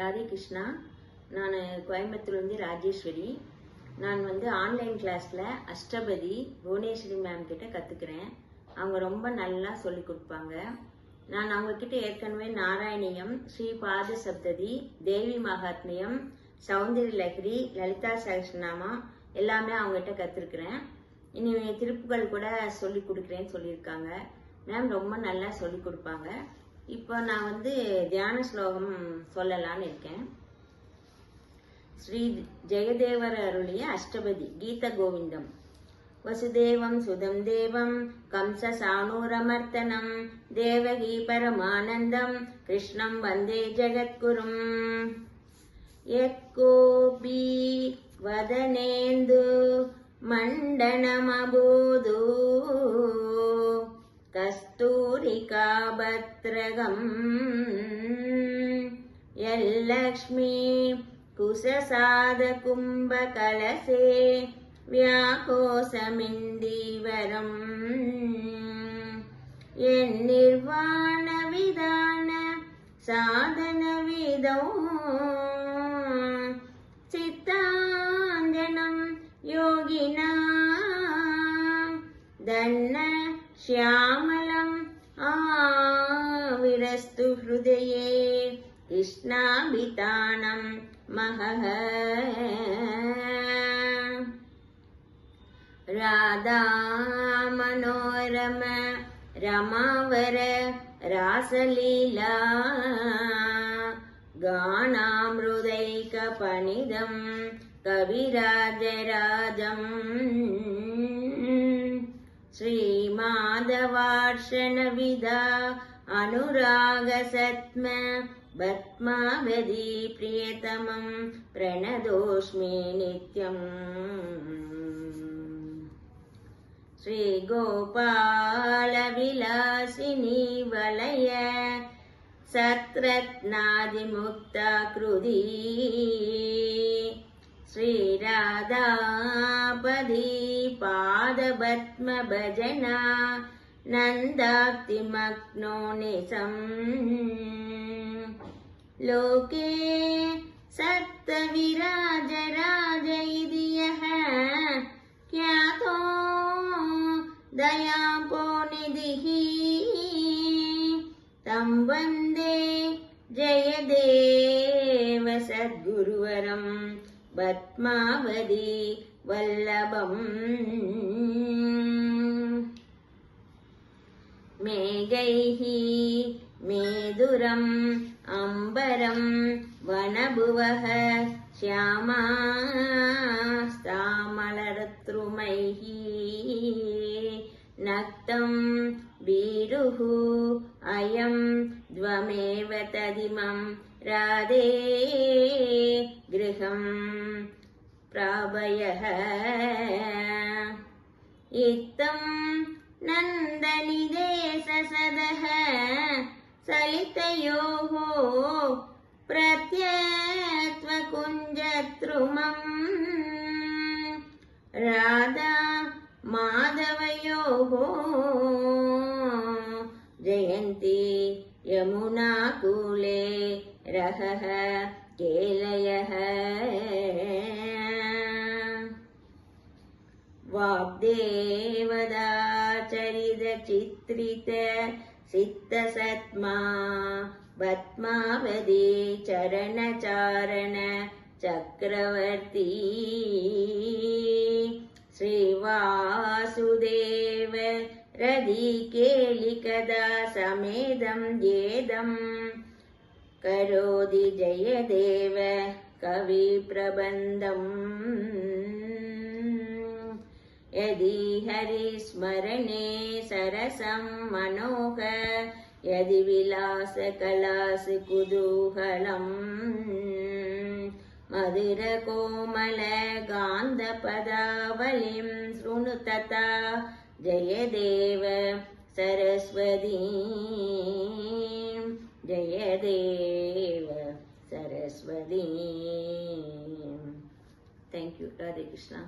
ராதே கிருஷ்ணா. நான் கோயம்புத்தூர்லேருந்து ராஜேஸ்வரி. நான் ஆன்லைன் கிளாஸில் அஷ்டபதி புவனேஸ்வரி மேம் கிட்ட கற்றுக்கிறேன். அவங்க ரொம்ப நல்லா சொல்லி கொடுப்பாங்க. நான் அவங்கக்கிட்ட ஏற்கனவே நாராயணியம், ஸ்ரீ பாத சப்ததி, தேவி மகாத்மியம், சௌந்தரிய லஹரி, லலிதா சகஸ்ரநாமம் எல்லாமே அவங்ககிட்ட கற்றுருக்குறேன். இனி திருப்புகள் கூட சொல்லி கொடுக்குறேன்னு சொல்லியிருக்காங்க. மேம் ரொம்ப நல்லா சொல்லி கொடுப்பாங்க. இப்போ நான் தியான ஸ்லோகம் சொல்லலான்னு இருக்கேன். ஸ்ரீ ஜெயதேவர் அருளிய அஷ்டபதி கீத கோவிந்தம். வசுதேவம் சுதம் தேவம் கம்ச சாணூரமர்த்தனம் தேவகி பரமானந்தம் கிருஷ்ணம் வந்தே ஜெகத்குரும். யக்கோபி வதனேந்து மண்டனமபூது கஸ்தூரிகாபத்ரகம் யல்லக்ஷ்மி குசசாத கும்பகலசே வியாகோசமிந்தீவரம் என் நிர்வாண விதான சாதன விதோ சித்தாஞ்சனம் யோகினா தன்ன ஷ்யாமலம் ஆவிரஸ்து ஹ்ருதயே கிருஷ்ணாபிதானம் மஹஹ. ராதா மனோரம ரமாவர ராசலீலா கானாமிருதைக பணிதம் கவிராஜராஜம் ஸ்ரீமாதவார்ஷண விதா அனுராக சத்ம பத்மாவதி பிரியதமம் பிரணதோஷ்மி நித்யம். ஸ்ரீ கோபால விலாசினி வலய சத்ரத்னாதி முக்தாக்ருதி ஸ்ரீ ராதாபதி பாதபத்ம பஜனா நந்தாக்திமக்னோ நிசம். லோகே சப்த விராஜ ராஜ இதி யஹ க்யாதோ தயாபோ நிதிஹி தம் வந்தே ஜெயதேவ சத்குருவரம் பத்மாவதி வல்லபம். மேகைஹ மேதுரம் அம்பரம் வனபுவஹ ஷ்யாமாஸ்தாமலரத்ருமைஹ நக்தம் வீருஹு அயம் த்வமேவ ததிமம் ராதே கிருஹம் ப்ராபயஹ. இத்தம் நந்தனிதேச சதஹ சலிதயோஹ பிரத்யத்வ குஞ்சத்ருமம் ராதா மாதவயோஹ ஜெயந்தி யமுனா கூலே ரஹஹ கேலயஹ. வாக்தேவதாச்சரித சித்ரித சித்த சத்மா பத்மாவதி சரணச்சாரண சக்கரவர்த்தி ஸ்ரீவாசுதேவ ரதிகேலிகதா சமேதம் ஏதம் கரோதி ஜெயதேவ கவி பிரபந்தம். यदि हरिस्मरणे सरसं मनोह यदि विलास कलास कुतूहलम् मधुर कोमल गान्ध पदावलिं शृणु तथा Jaydev Saraswati Jaydev Saraswati. Thank you. Radhe Krishna.